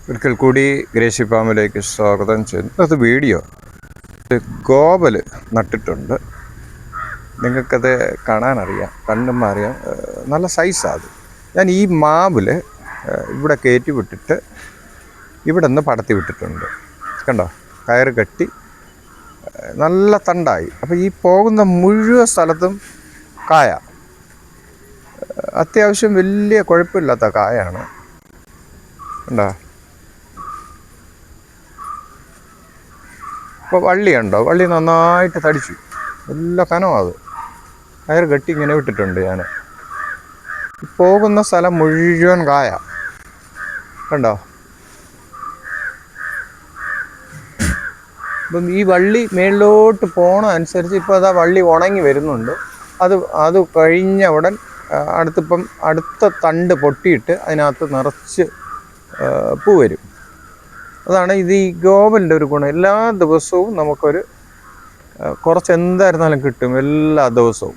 ഒരിക്കൽ കൂടി ഗ്രേസി ഫാമിലേക്ക് സ്വാഗതം ചെയ്യുന്നു. അത് വീഡിയോ ഗോവൽ നട്ടിട്ടുണ്ട്. നിങ്ങൾക്കത് കാണാനറിയാം, കണ്ണുമ്പോൾ അറിയാം, നല്ല സൈസാണ് അത്. ഞാൻ ഈ മാവിൽ ഇവിടെ കയറ്റി വിട്ടിട്ട് ഇവിടെ നിന്ന് പടത്തി വിട്ടിട്ടുണ്ട്. കണ്ടോ, കയറ് കെട്ടി നല്ല തണ്ടായി. അപ്പോൾ ഈ പോകുന്ന മുഴുവൻ സ്ഥലത്തും കായ, അത്യാവശ്യം വലിയ കുഴപ്പമില്ലാത്ത കായാണ്. കണ്ടോ, ഇപ്പോൾ വള്ളിയുണ്ടോ, വള്ളി നന്നായിട്ട് തടിച്ചു, നല്ല കനമാണ് അത്. കയറ് കെട്ടി ഇങ്ങനെ വിട്ടിട്ടുണ്ട് ഞാൻ. പോകുന്ന സ്ഥലം മുഴുവൻ കായ. കണ്ടോ, ഇപ്പം ഈ വള്ളി മേളിലോട്ട് പോകണ അനുസരിച്ച് ഇപ്പോൾ അതാ വള്ളി ഉണങ്ങി വരുന്നുണ്ട്. അത് കഴിഞ്ഞ ഉടൻ അടുത്ത തണ്ട് പൊട്ടിയിട്ട് അതിനകത്ത് നിറച്ച് പൂ വരും. അതാണ് ഇത് ഈ ഗോവലിൻ്റെ ഒരു ഗുണം. എല്ലാ ദിവസവും നമുക്കൊരു കുറച്ച് എന്തായിരുന്നാലും കിട്ടും, എല്ലാ ദിവസവും.